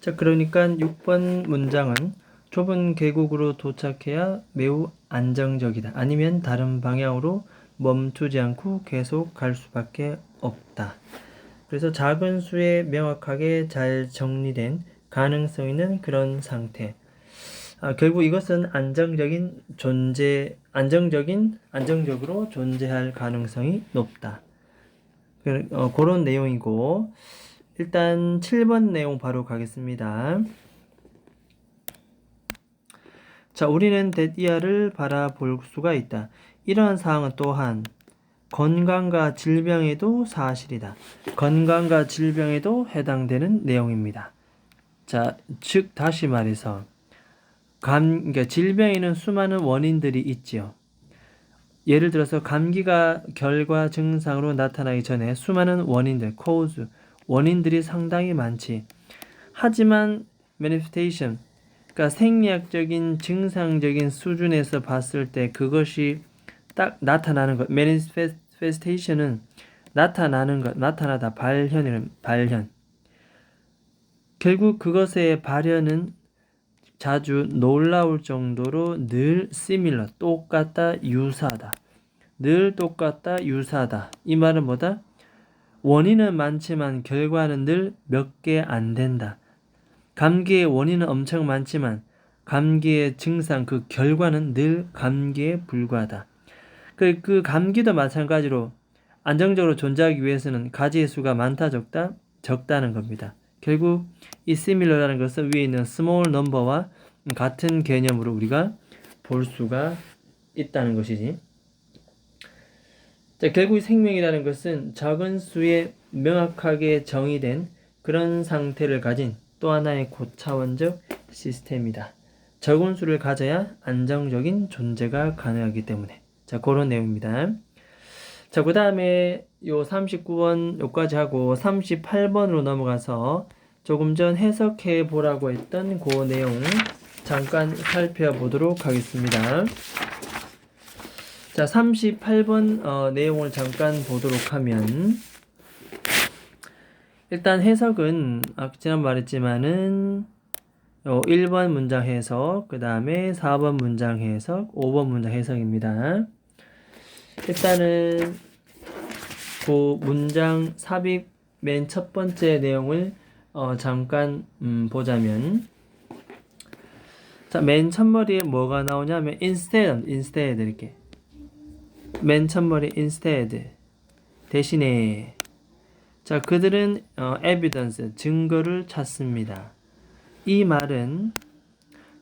자, 그러니까 6번 문장은 좁은 계곡으로 도착해야 매우 안정적이다. 아니면 다른 방향으로 멈추지 않고 계속 갈 수밖에 없다. 그래서 작은 수에 명확하게 잘 정리된 가능성 있는 그런 상태. 결국 이것은 안정적으로 존재할 가능성이 높다. 그런 내용이고, 일단 7번 내용 바로 가겠습니다. 자, 우리는 데디아를 바라볼 수가 있다. 이러한 사항은 또한 건강과 질병에도 사실이다. 건강과 질병에도 해당되는 내용입니다. 자, 즉 다시 말해서 그러니까 질병에는 수많은 원인들이 있지요. 예를 들어서 감기가 결과 증상으로 나타나기 전에 수많은 원인들이 상당히 많지. 하지만 manifestation, 그러니까 생리학적인 증상적인 수준에서 봤을 때 그것이 딱 나타나는 것, manifestation은 나타나다, 발현. 결국 그것의 발현은 자주 놀라울 정도로 늘 similar, 똑같다, 유사하다. 늘 똑같다, 유사하다. 이 말은 뭐다? 원인은 많지만 결과는 늘 몇 개 안 된다. 감기의 원인은 엄청 많지만 감기의 증상, 그 결과는 늘 감기에 불과하다. 그 감기도 마찬가지로 안정적으로 존재하기 위해서는 가지의 수가 많다, 적다는 겁니다. 결국 이 similar라는 것은 위에 있는 small number와 같은 개념으로 우리가 볼 수가 있다는 것이지. 자, 결국 생명이라는 것은 작은 수에 명확하게 정의된 그런 상태를 가진 또 하나의 고차원적 시스템이다. 적은 수를 가져야 안정적인 존재가 가능하기 때문에. 자, 그런 내용입니다. 자, 그 다음에 요 39번 요까지 하고 38번으로 넘어가서 조금 전 해석해 보라고 했던 그 내용 잠깐 살펴보도록 하겠습니다. 자, 38번 내용을 잠깐 보도록 하면 일단 해석은 지난 말했지만은 1번 문장 해석, 그 다음에 4번 문장 해석, 5번 문장 해석입니다. 일단은 그 문장 삽입 맨 첫 번째 내용을 잠깐 보자면, 자, 맨 첫머리에 뭐가 나오냐면 instead 이렇게 맨 첫머리 instead 대신에, 자, 그들은 evidence 증거를 찾습니다. 이 말은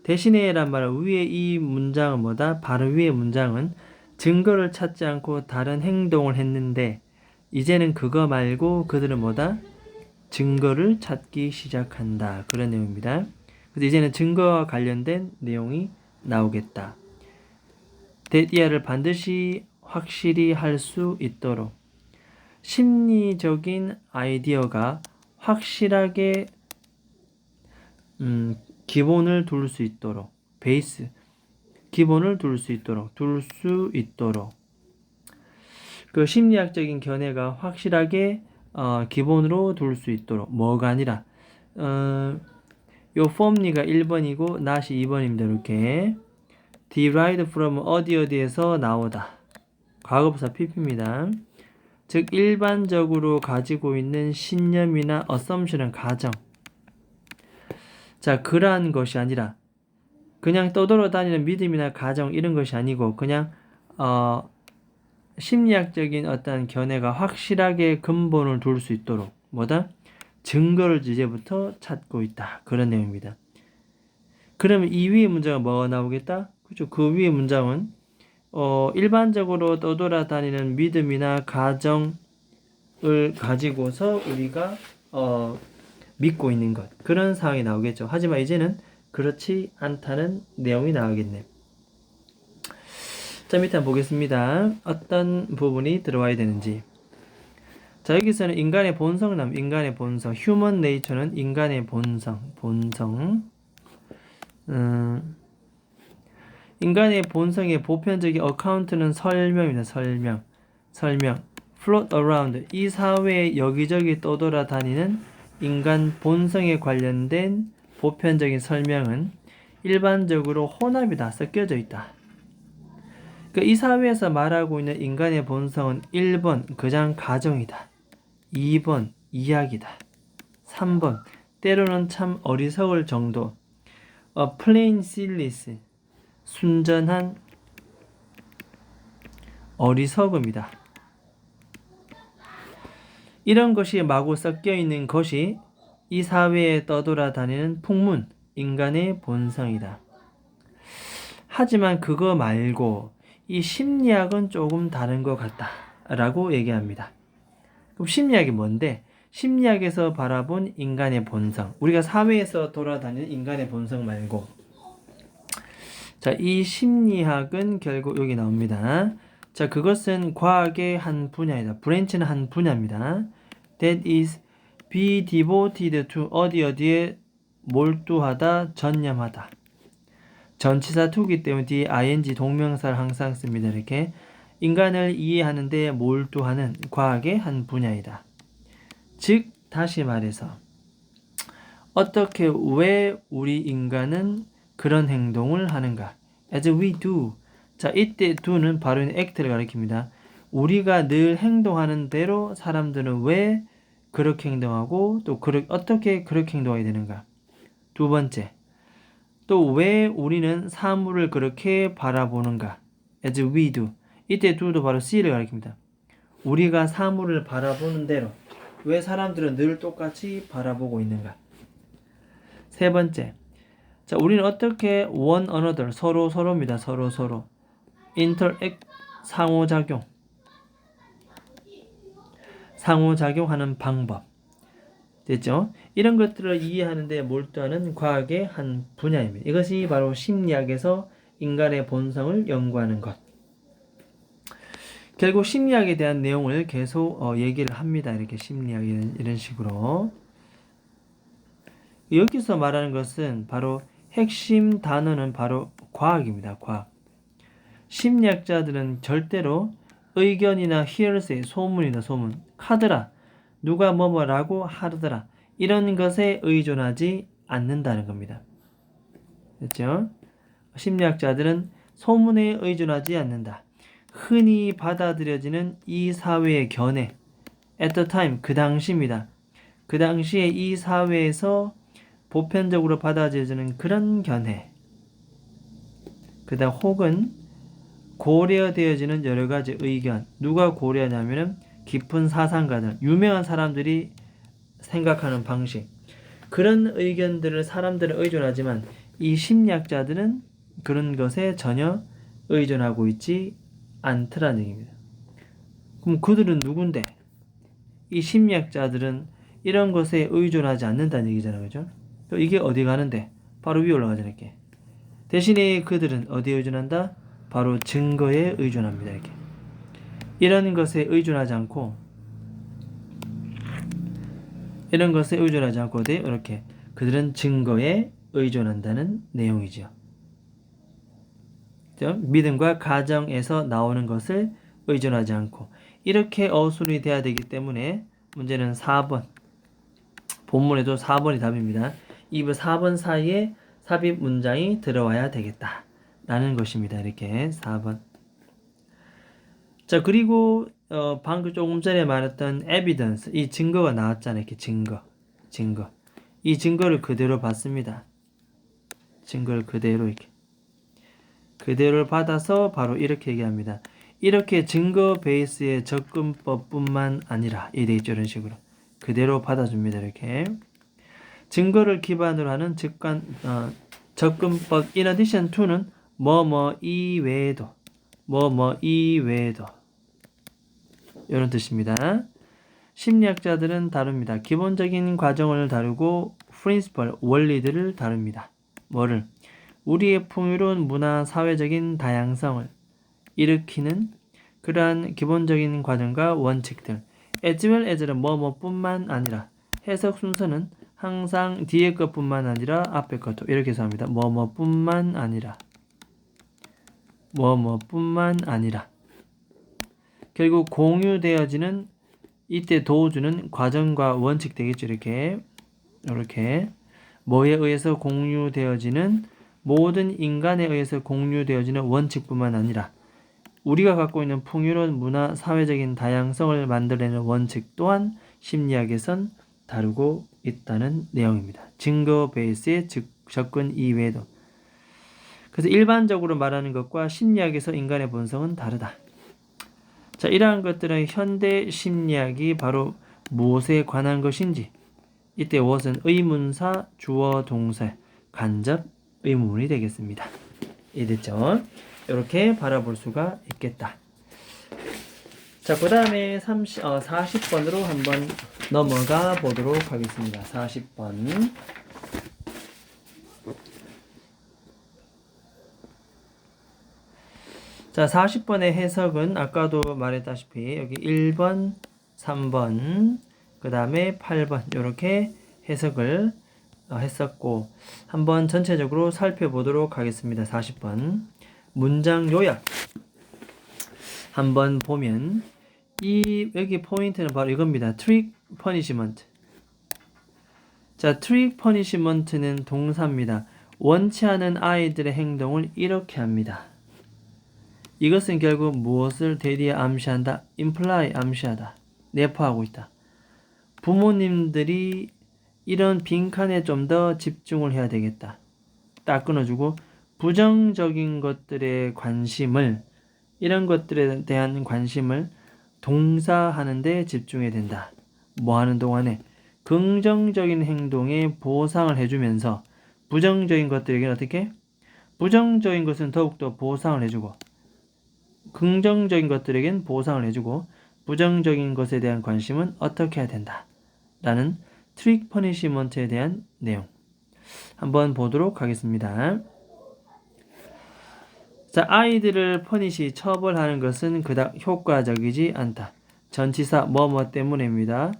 대신에란 말은 위에 이 문장은 뭐다? 바로 위에 문장은 증거를 찾지 않고 다른 행동을 했는데 이제는 그거 말고 그들은 뭐다? 증거를 찾기 시작한다. 그런 내용입니다. 그래서 이제는 증거와 관련된 내용이 나오겠다. 데디아를 반드시 확실히 할 수 있도록 심리적인 아이디어가 확실하게 기본을 둘 수 있도록, 베이스 기본을 둘 수 있도록 그 심리학적인 견해가 확실하게 기본으로 둘 수 있도록, 뭐가 아니라 요 form니가 1번이고 not이 2번입니다. 이렇게 derived from 어디에서 나오다, 과거분사 pp입니다. 즉 일반적으로 가지고 있는 신념이나 assumption은 가정, 자, 그러한 것이 아니라 그냥 떠돌아다니는 믿음이나 가정 이런 것이 아니고 그냥 심리학적인 어떤 견해가 확실하게 근본을 둘 수 있도록 뭐다? 증거를 이제부터 찾고 있다. 그런 내용입니다. 그러면 이 위의 문장은 뭐가 나오겠다? 그죠? 그 위의 문장은 일반적으로 떠돌아다니는 믿음이나 가정을 가지고서 우리가 믿고 있는 것, 그런 상황이 나오겠죠. 하지만 이제는 그렇지 않다는 내용이 나오겠네. 자, 밑에 한번 보겠습니다. 어떤 부분이 들어와야 되는지. 자, 여기서는 인간의 본성, 휴먼 네이처는 인간의 본성. 인간의 본성의 보편적인 어카운트는 설명입니다. 설명. float around, 이 사회에 여기저기 떠돌아다니는 인간 본성에 관련된 보편적인 설명은 일반적으로 혼합이 다 섞여져 있다. 그러니까 이 사회에서 말하고 있는 인간의 본성은 1번 그냥 가정이다. 2번 이야기다. 3번 때로는 참 어리석을 정도. plain silliness 순전한 어리석음이다. 이런 것이 마구 섞여 있는 것이 이 사회에 떠돌아다니는 풍문, 인간의 본성이다. 하지만 그거 말고 이 심리학은 조금 다른 것 같다 라고 얘기합니다. 그럼 심리학이 뭔데? 심리학에서 바라본 인간의 본성, 우리가 사회에서 돌아다니는 인간의 본성 말고, 자, 이 심리학은 결국 여기 나옵니다. 자, 그것은 과학의 한 분야이다. 브랜치는 한 분야입니다. That is be devoted to 어디에 몰두하다, 전념하다. 전치사 to기 때문에 뒤에 ing 동명사를 항상 씁니다. 이렇게 인간을 이해하는 데 몰두하는 과학의 한 분야이다. 즉 다시 말해서 어떻게 왜 우리 인간은 그런 행동을 하는가? As we do. 자, 이때 do는 바로 act를 가리킵니다. 우리가 늘 행동하는 대로 사람들은 왜 그렇게 행동하고 또 어떻게 그렇게 행동하게 되는가? 두 번째, 또 왜 우리는 사물을 그렇게 바라보는가? As we do. 이때 do도 바로 C를 가리킵니다. 우리가 사물을 바라보는 대로 왜 사람들은 늘 똑같이 바라보고 있는가? 세 번째, 자, 우리는 어떻게 one another 서로입니다. 서로 interact 상호작용하는 방법 됐죠? 이런 것들을 이해하는 데 몰두하는 과학의 한 분야입니다. 이것이 바로 심리학에서 인간의 본성을 연구하는 것. 결국 심리학에 대한 내용을 계속 얘기를 합니다. 이렇게 심리학 이런 식으로. 여기서 말하는 것은 바로 핵심 단어는 바로 과학입니다. 과학. 심리학자들은 절대로 의견이나 hearsay, 소문이다 소문, 카더라, 누가 뭐라고 하더라 이런 것에 의존하지 않는다는 겁니다. 됐죠? 심리학자들은 소문에 의존하지 않는다. 흔히 받아들여지는 이 사회의 견해, at the time, 그 당시입니다. 그 당시에 이 사회에서 보편적으로 받아들여지는 그런 견해, 그 다음 혹은 고려되어지는 여러 가지 의견, 누가 고려하냐면은 깊은 사상가들, 유명한 사람들이 생각하는 방식, 그런 의견들을 사람들은 의존하지만 이 심리학자들은 그런 것에 전혀 의존하고 있지 않더라는 얘기입니다. 그럼 그들은 누군데? 이 심리학자들은 이런 것에 의존하지 않는다는 얘기잖아요. 그죠? 이게 어디 가는데? 바로 위에 올라가잖아요. 이렇게. 대신에 그들은 어디에 의존한다? 바로 증거에 의존합니다. 이렇게. 이런 것에 의존하지 않고 이렇게 그들은 증거에 의존한다는 내용이죠. 믿음과 가정에서 나오는 것을 의존하지 않고 이렇게 어순이 돼야 되기 때문에 문제는 4번. 본문에도 4번이 답입니다. 2번 4번 사이에 삽입 문장이 들어와야 되겠다 라는 것입니다. 이렇게 4번. 자, 그리고 방금 조금 전에 말했던 evidence, 이 증거가 나왔잖아요. 이렇게 증거. 이 증거를 그대로 받습니다. 증거를 그대로 그대로를 받아서 바로 이렇게 얘기합니다. 이렇게 증거 베이스의 접근법뿐만 아니라 이래 있죠. 이런 식으로 그대로 받아줍니다. 이렇게 증거를 기반으로 하는 접근법 in addition to는 뭐뭐 이외에도 이런 뜻입니다. 심리학자들은 다룹니다. 기본적인 과정을 다루고 principle, 원리들을 다룹니다. 뭐를? 우리의 풍요로운 문화, 사회적인 다양성을 일으키는 그러한 기본적인 과정과 원칙들. as well as는 뭐뭐뿐만 아니라 해석 순서는 항상 뒤에 것뿐만 아니라 앞에 것도 이렇게 해서 합니다. 뭐뭐뿐만 아니라 결국 공유되어지는 이때 도우주는 과정과 원칙 되겠죠. 이렇게 이렇게 뭐에 의해서 공유되어지는 모든 인간에 의해서 공유되어지는 원칙뿐만 아니라 우리가 갖고 있는 풍요로운 문화, 사회적인 다양성을 만들어내는 원칙 또한 심리학에선 다루고 있다는 내용입니다. 증거 베이스의 접근 이외에도. 그래서 일반적으로 말하는 것과 심리학에서 인간의 본성은 다르다. 자, 이러한 것들은 현대 심리학이 바로 무엇에 관한 것인지, 이때 what은 의문사, 주어, 동사, 간접 의문문이 되겠습니다. 이해됐죠? 이렇게 바라볼 수가 있겠다. 자, 그 다음에 40번으로 한번 넘어가 보도록 하겠습니다. 40번. 자, 40번의 해석은 아까도 말했다시피 여기 1번, 3번, 그 다음에 8번 이렇게 해석을 했었고 한번 전체적으로 살펴보도록 하겠습니다. 40번. 문장 요약. 한번 보면 여기 포인트는 바로 이겁니다. 트릭 퍼니시먼트. 자, 트릭 퍼니시먼트는 동사입니다. 원치 않은 아이들의 행동을 이렇게 합니다. 이것은 결국 무엇을 대리에 암시한다? imply 암시하다. 내포하고 있다. 부모님들이 이런 빈칸에 좀 더 집중을 해야 되겠다. 딱 끊어주고 부정적인 것들의 관심을 이런 것들에 대한 관심을 동사하는 데 집중해야 된다. 뭐 하는 동안에 긍정적인 행동에 보상을 해주면서 부정적인 것들에게는 어떻게? 부정적인 것은 더욱더 보상을 해주고 긍정적인 것들에겐 보상을 해주고 부정적인 것에 대한 관심은 어떻게 해야 된다. 라는 트릭 퍼니시먼트에 대한 내용 한번 보도록 하겠습니다. 자, 아이들을 퍼니시 처벌하는 것은 그닥 효과적이지 않다. 전치사 뭐뭐 때문에입니다.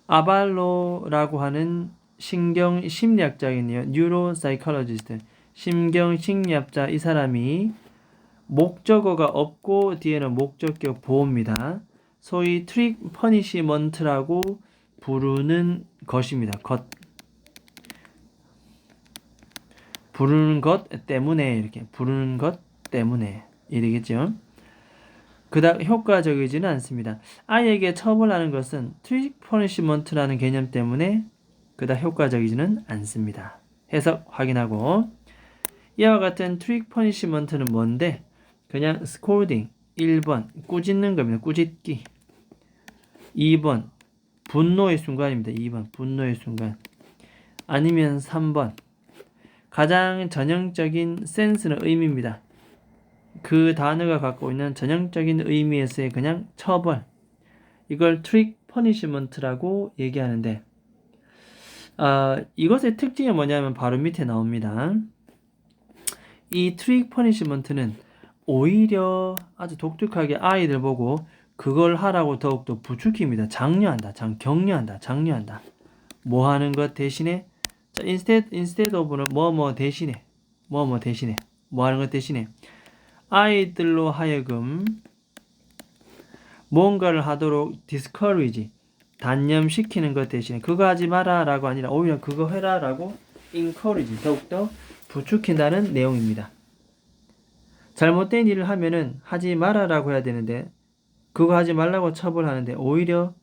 아발로라고 하는 심리학자이네요. 뉴로사이콜로지스트, 심경심리학자. 이 사람이 목적어가 없고 뒤에는 목적격 보호입니다. 소위 트릭 퍼니시먼트라고 부르는 것입니다. 부르는 것 때문에 이렇게 부르는 것 때문에 이러겠죠. 그닥 효과적이지는 않습니다. 아이에게 처벌하는 것은 트릭 퍼니시먼트라는 개념 때문에 그닥 효과적이지는 않습니다. 해석 확인하고 이와 같은 트릭 퍼니시먼트는 뭔데? 그냥 스콜딩 1번 꾸짖는 겁니다. 꾸짖기. 2번 분노의 순간입니다. 2번 분노의 순간. 아니면 3번 가장 전형적인 센스는 의미입니다. 그 단어가 갖고 있는 전형적인 의미에서의 그냥 처벌. 이걸 트릭 퍼니시먼트라고 얘기하는데 이것의 특징이 뭐냐면 바로 밑에 나옵니다. 이 트릭 퍼니시먼트는 오히려 아주 독특하게 아이들 보고 그걸 하라고 더욱더 부추깁니다. 장려한다. 뭐 하는 것 대신에 자, instead of는 뭐뭐 대신에 뭐 하는 것 대신에 아이들로 하여금 뭔가를 하도록 discourage 단념시키는 것 대신에 그거 하지 마라 라고 아니라 오히려 그거 해라 라고 encourage 더욱더 부추긴다는 내용입니다. 잘못된 일을 하면은 하지 마라 라고 해야 되는데 그거 하지 말라고 처벌하는데 오히려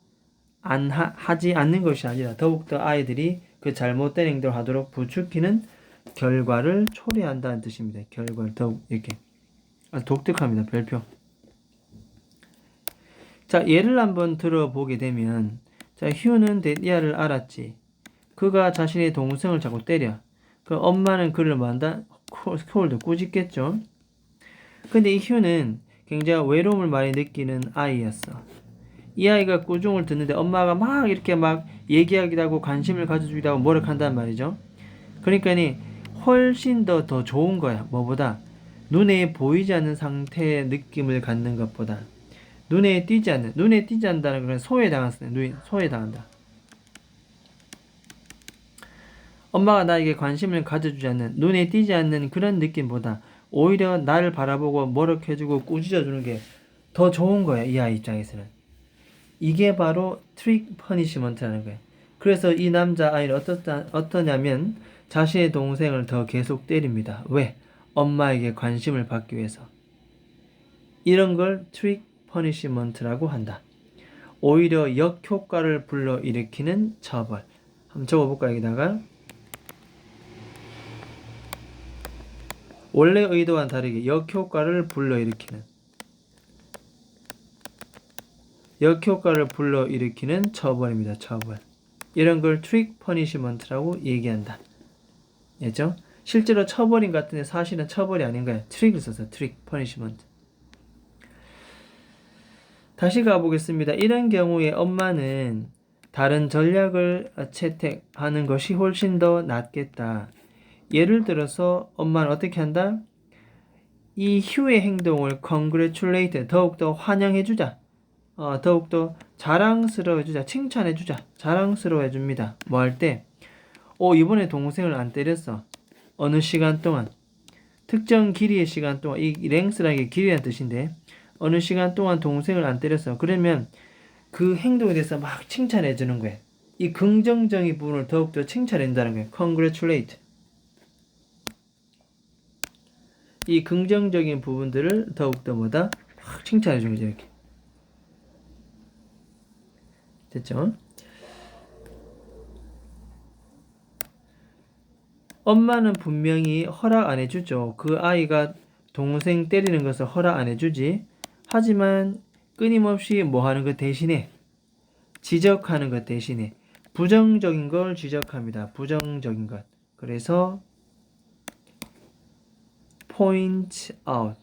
하지 않는 것이 아니라 더욱더 아이들이 그 잘못된 행동을 하도록 부추기는 결과를 초래한다는 뜻입니다. 결과를 더욱 이렇게 아주 독특합니다. 별표. 자, 예를 한번 들어보게 되면 자, 휴는 데디아를 알았지. 그가 자신의 동생을 자꾸 때려. 그 엄마는 그를 뭐한다? 스콜드 꾸짖겠죠. 근데 이 휴는 굉장히 외로움을 많이 느끼는 아이였어. 이 아이가 꾸중을 듣는데 엄마가 막 이렇게 막 얘기하기도 하고 관심을 가져주기도 하고 노력한단 말이죠. 그러니까니 훨씬 더 좋은 거야. 뭐보다 눈에 보이지 않는 상태의 느낌을 갖는 것보다 눈에 띄지 않는다는 건 소외당한다. 엄마가 나에게 관심을 가져주지 않는 눈에 띄지 않는 그런 느낌보다 오히려 나를 바라보고 뭐렇게 해주고 꾸짖어주는 게 더 좋은 거야. 이 아이 입장에서는. 이게 바로 트릭 퍼니시먼트라는 거예요. 그래서 이 남자 아이는 어떠냐면 자신의 동생을 더 계속 때립니다. 왜? 엄마에게 관심을 받기 위해서. 이런 걸 트릭 퍼니시먼트라고 한다. 오히려 역효과를 불러일으키는 처벌. 한번 적어볼까 여기다가. 원래 의도와는 다르게 역효과를 불러일으키는 처벌입니다. 처벌. 이런 걸 트릭 퍼니시먼트라고 얘기한다. 알죠? 실제로 처벌인 것 같은데 사실은 처벌이 아닌 거야. 트릭을 써서 트릭 퍼니시먼트. 다시 가보겠습니다. 이런 경우에 엄마는 다른 전략을 채택하는 것이 훨씬 더 낫겠다. 예를 들어서 엄마는 어떻게 한다? 이 휴의 행동을 congratulate, 더욱더 환영해주자. 더욱더 자랑스러워해주자. 칭찬해주자. 자랑스러워해줍니다. 뭐 할 때? 이번에 동생을 안 때렸어. 어느 시간 동안. 특정 길이의 시간 동안. 이 length라는 게 길이라는 뜻인데 어느 시간 동안 동생을 안 때렸어. 그러면 그 행동에 대해서 막 칭찬해주는 거예요. 이 긍정적인 부분을 더욱더 칭찬해준다는 거예요. congratulate. 이 긍정적인 부분들을 더욱더 뭐다? 확 칭찬해주는 거죠. 이렇게. 됐죠? 엄마는 분명히 허락 안 해주죠. 그 아이가 동생 때리는 것을 허락 안 해주지. 하지만 끊임없이 뭐 하는 것 대신에 지적하는 것 대신에 부정적인 걸 지적합니다. 부정적인 것. 그래서 point out.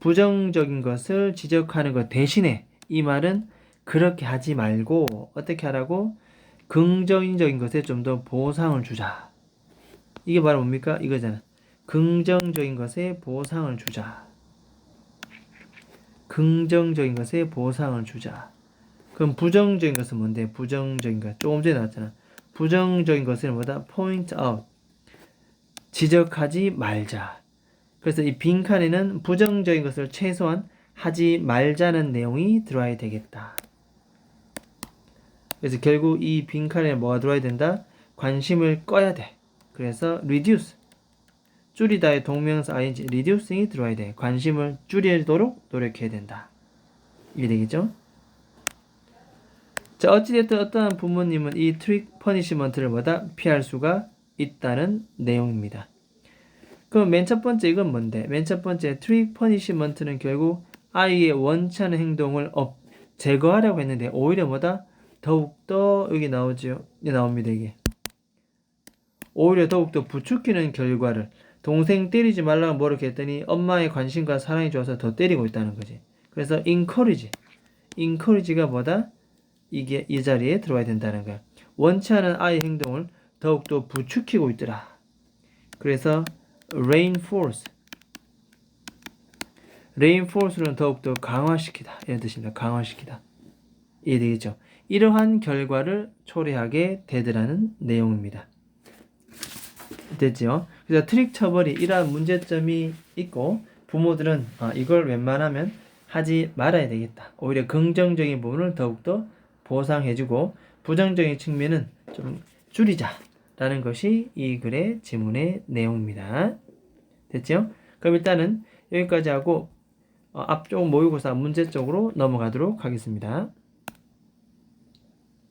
부정적인 것을 지적하는 것 대신에 이 말은 그렇게 하지 말고 어떻게 하라고? 긍정적인 것에 좀 더 보상을 주자. 이게 바로 뭡니까? 이거잖아. 긍정적인 것에 보상을 주자. 긍정적인 것에 보상을 주자. 그럼 부정적인 것은 뭔데? 부정적인 것. 조금 전에 나왔잖아. 부정적인 것은 뭐다? point out. 지적하지 말자. 그래서 이 빈칸에는 부정적인 것을 최소한 하지 말자는 내용이 들어와야 되겠다. 그래서 결국 이 빈칸에 뭐가 들어와야 된다? 관심을 꺼야 돼. 그래서 reduce. 줄이다의 동명사 ing, reducing이 들어와야 돼. 관심을 줄이도록 노력해야 된다. 이게 되겠죠? 자, 어찌됐든 어떠한 부모님은 이 트릭 퍼니시먼트를 뭐다? 피할 수가 있다는 내용입니다. 그럼 맨 첫 번째 이건 뭔데? 맨 첫 번째 트릭 퍼니시먼트는 결국 아이의 원치 않은 행동을 제거하려고 했는데 오히려 뭐다? 더욱더 여기 나오죠. 여기 나옵니다. 이게. 오히려 더욱더 부추기는 결과를 동생 때리지 말라고 뭐라고 했더니 엄마의 관심과 사랑이 좋아서 더 때리고 있다는 거지. 그래서 encourage가 뭐다? 이게 이 자리에 들어와야 된다는 거야. 원치 않은 아이의 행동을 더욱더 부추기고 있더라. 그래서 reinforce는 더욱더 강화시키다 이런 뜻입니다. 강화시키다. 이해되겠죠? 이러한 결과를 초래하게 되더라는 내용입니다. 됐죠? 그래서 트릭 처벌이 이러한 문제점이 있고 부모들은 이걸 웬만하면 하지 말아야 되겠다. 오히려 긍정적인 부분을 더욱더 보상해주고 부정적인 측면은 좀 줄이자라는 것이 이 글의 지문의 내용입니다. 됐죠? 그럼 일단은 여기까지 하고 앞쪽 모의고사 문제 쪽으로 넘어가도록 하겠습니다.